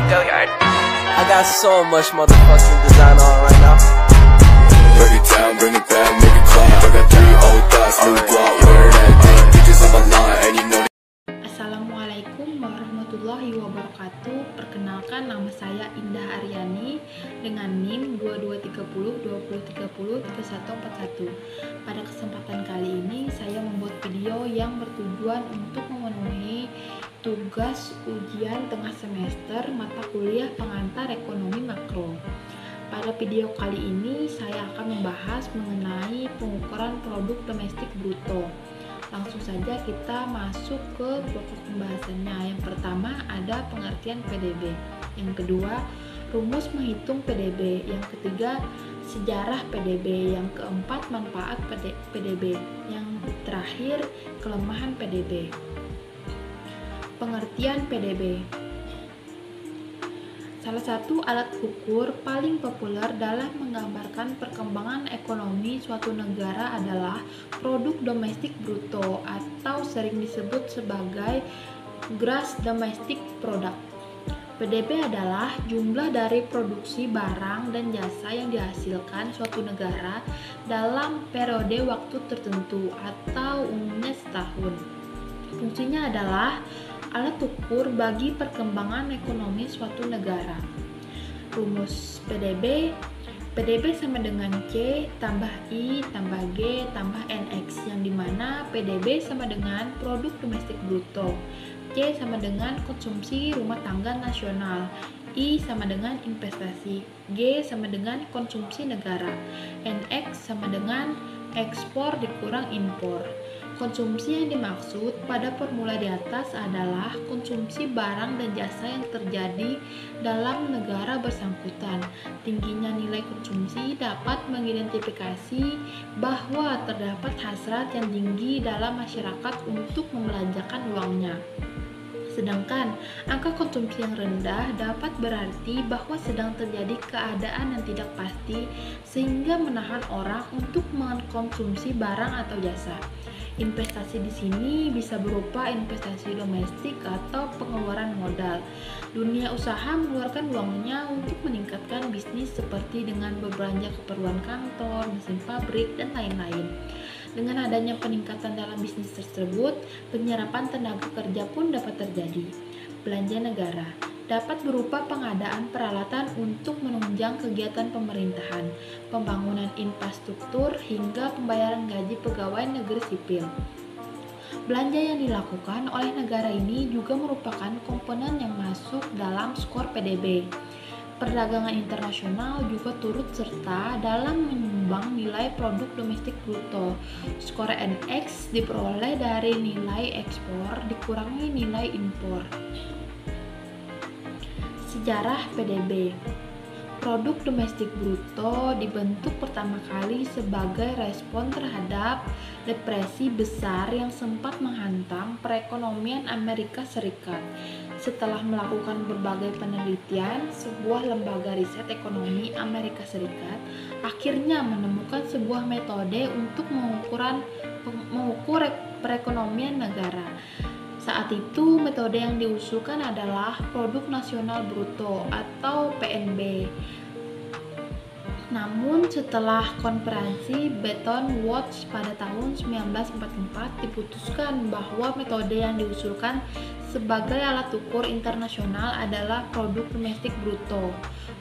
Go yard. I got so much motherfucking design on right now. Break it down, bring it back, make it clap. I got 3 old thoughts, new block, where that thing. Bitches on my line, and you know. Assalamualaikum warahmatullahi wabarakatuh. Perkenalkan, nama saya Indah Aryani dengan NIM 223020303141. Pada kesempatan kali ini saya membuat video yang bertujuan untuk memenuhi tugas ujian tengah semester mata kuliah pengantar ekonomi makro. Pada video kali ini saya akan membahas mengenai pengukuran produk domestik bruto. Langsung saja kita masuk ke pokok pembahasannya. Yang pertama ada pengertian PDB. Yang kedua, rumus menghitung PDB. Yang ketiga, sejarah PDB. Yang keempat, manfaat PDB. Yang terakhir, kelemahan PDB. Pengertian PDB. Salah satu alat ukur paling populer dalam menggambarkan perkembangan ekonomi suatu negara adalah produk domestik bruto atau sering disebut sebagai gross domestic product. PDB adalah jumlah dari produksi barang dan jasa yang dihasilkan suatu negara dalam periode waktu tertentu atau umumnya setahun. Fungsinya adalah alat ukur bagi perkembangan ekonomi suatu negara. Rumus PDB sama dengan C tambah I tambah G tambah NX, yang dimana PDB sama dengan produk domestik bruto, C sama dengan konsumsi rumah tangga nasional, I sama dengan investasi, G sama dengan konsumsi negara, NX sama dengan ekspor dikurang impor. Konsumsi yang dimaksud pada formula di atas adalah konsumsi barang dan jasa yang terjadi dalam negara bersangkutan. Tingginya nilai konsumsi dapat mengidentifikasi bahwa terdapat hasrat yang tinggi dalam masyarakat untuk membelanjakan uangnya. Sedangkan angka konsumsi yang rendah dapat berarti bahwa sedang terjadi keadaan yang tidak pasti sehingga menahan orang untuk mengkonsumsi barang atau jasa. Investasi di sini bisa berupa investasi domestik atau pengeluaran modal. Dunia usaha mengeluarkan uangnya untuk meningkatkan bisnis seperti dengan berbelanja keperluan kantor, mesin pabrik, dan lain-lain. Dengan adanya peningkatan dalam bisnis tersebut, penyerapan tenaga kerja pun dapat terjadi. Belanja negara dapat berupa pengadaan peralatan untuk menunjang kegiatan pemerintahan, pembangunan infrastruktur, hingga pembayaran gaji pegawai negeri sipil. Belanja yang dilakukan oleh negara ini juga merupakan komponen yang masuk dalam skor PDB. Perdagangan internasional juga turut serta dalam menyumbang nilai produk domestik bruto. Skor NX diperoleh dari nilai ekspor dikurangi nilai impor. Sejarah PDB. Produk domestik bruto dibentuk pertama kali sebagai respon terhadap depresi besar yang sempat menghantam perekonomian Amerika Serikat. Setelah melakukan berbagai penelitian, sebuah lembaga riset ekonomi Amerika Serikat akhirnya menemukan sebuah metode untuk mengukur perekonomian negara. Saat itu, metode yang diusulkan adalah Produk Nasional Bruto atau PNB. Namun setelah konferensi Bretton Woods pada tahun 1944 diputuskan bahwa metode yang diusulkan sebagai alat ukur internasional adalah produk domestik bruto.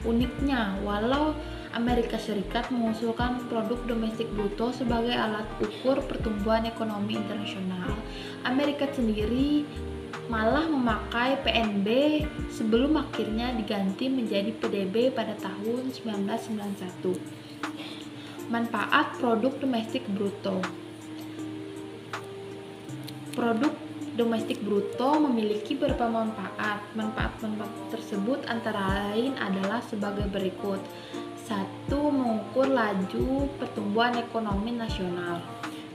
Uniknya, walau Amerika Serikat mengusulkan produk domestik bruto sebagai alat ukur pertumbuhan ekonomi internasional, Amerika sendiri malah memakai PNB sebelum akhirnya diganti menjadi PDB pada tahun 1991. Manfaat produk domestik bruto. Produk domestik bruto memiliki beberapa manfaat. Manfaat-manfaat tersebut antara lain adalah sebagai berikut. 1. Mengukur laju pertumbuhan ekonomi nasional.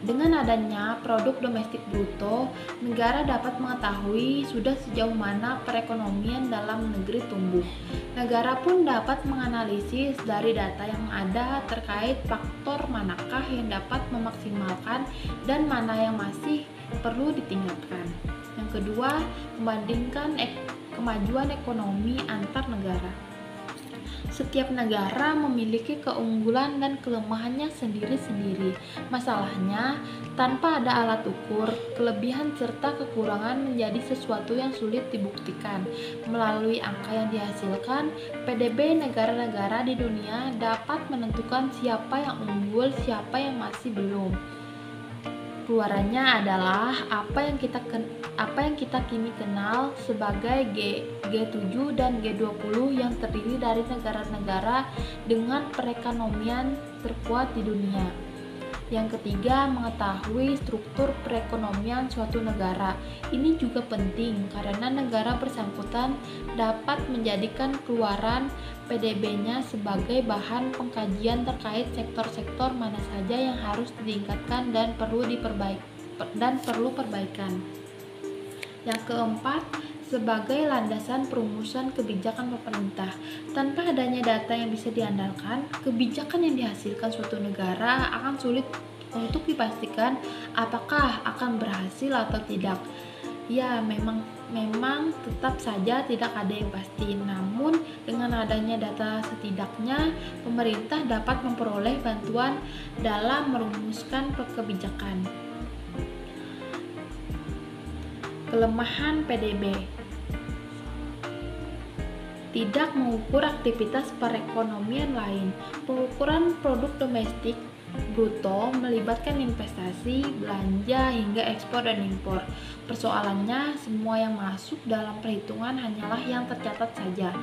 Dengan adanya produk domestik bruto, negara dapat mengetahui sudah sejauh mana perekonomian dalam negeri tumbuh. Negara pun dapat menganalisis dari data yang ada terkait faktor manakah yang dapat memaksimalkan dan mana yang masih perlu ditingkatkan. Yang Yang kedua, membandingkan kemajuan ekonomi antar negara. Setiap negara memiliki keunggulan dan kelemahannya sendiri-sendiri. Masalahnya, tanpa ada alat ukur, kelebihan serta kekurangan menjadi sesuatu yang sulit dibuktikan. Melalui angka yang dihasilkan, PDB negara-negara di dunia dapat menentukan siapa yang unggul, siapa yang masih belum. Keluarannya adalah apa yang kita kini kenal sebagai G7 dan G20 yang terdiri dari negara-negara dengan perekonomian terkuat di dunia. Yang ketiga, mengetahui struktur perekonomian suatu negara. Ini juga penting karena negara bersangkutan dapat menjadikan keluaran PDB-nya sebagai bahan pengkajian terkait sektor-sektor mana saja yang harus ditingkatkan dan perlu perbaikan. Yang keempat, sebagai landasan perumusan kebijakan pemerintah. Tanpa adanya data yang bisa diandalkan, kebijakan yang dihasilkan suatu negara akan sulit untuk dipastikan apakah akan berhasil atau tidak. Ya, memang tetap saja tidak ada yang pasti. Namun, dengan adanya data setidaknya pemerintah dapat memperoleh bantuan dalam merumuskan kebijakan. Kelemahan PDB: tidak mengukur aktivitas perekonomian lain. Pengukuran produk domestik bruto melibatkan investasi, belanja, hingga ekspor dan impor. Persoalannya, semua yang masuk dalam perhitungan hanyalah yang tercatat saja.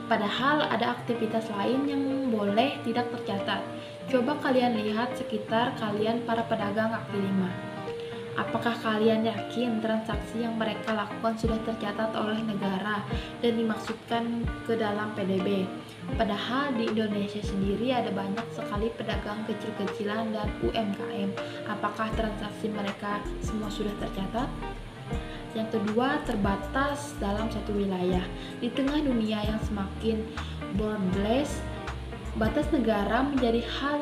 Padahal ada aktivitas lain yang boleh tidak tercatat. Coba kalian lihat sekitar kalian para pedagang kaki lima. Apakah kalian yakin transaksi yang mereka lakukan sudah tercatat oleh negara dan dimasukkan ke dalam PDB? Padahal di Indonesia sendiri ada banyak sekali pedagang kecil-kecilan dan UMKM. Apakah transaksi mereka semua sudah tercatat? Yang kedua, terbatas dalam satu wilayah. Di tengah dunia yang semakin borderless, batas negara menjadi hal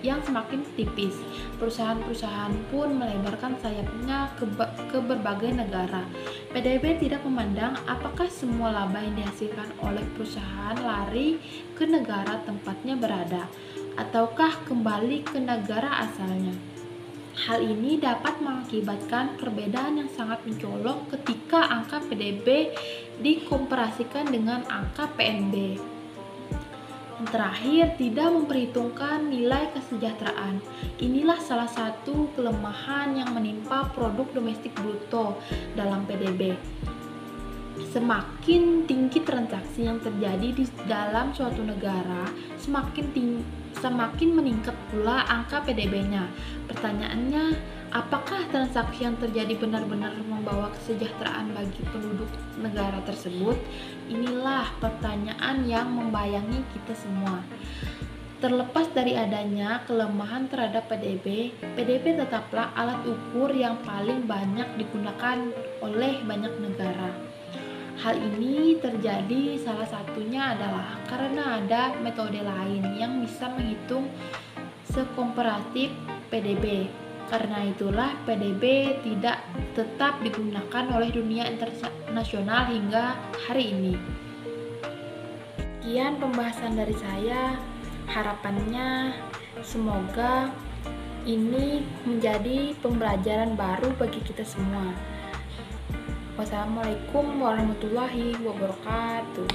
yang semakin tipis. Perusahaan-perusahaan pun melebarkan sayapnya ke berbagai negara. PDB tidak memandang apakah semua laba yang dihasilkan oleh perusahaan lari ke negara tempatnya berada, ataukah kembali ke negara asalnya. Hal ini dapat mengakibatkan perbedaan yang sangat mencolok ketika angka PDB dikomparasikan dengan angka PNB. Yang terakhir, tidak memperhitungkan nilai kesejahteraan. Inilah salah satu kelemahan yang menimpa produk domestik bruto dalam PDB. Semakin tinggi transaksi yang terjadi di dalam suatu negara, semakin meningkat pula angka PDB-nya. Pertanyaannya, apakah transaksi yang terjadi benar-benar membawa kesejahteraan bagi penduduk negara tersebut? Inilah pertanyaan yang membayangi kita semua. Terlepas dari adanya kelemahan terhadap PDB, PDB tetaplah alat ukur yang paling banyak digunakan oleh banyak negara. Hal ini terjadi salah satunya adalah karena ada metode lain yang bisa menghitung sekomparatif PDB. Karena itulah PDB tidak tetap digunakan oleh dunia internasional hingga hari ini. Sekian pembahasan dari saya. Harapannya semoga ini menjadi pembelajaran baru bagi kita semua. Wassalamualaikum warahmatullahi wabarakatuh.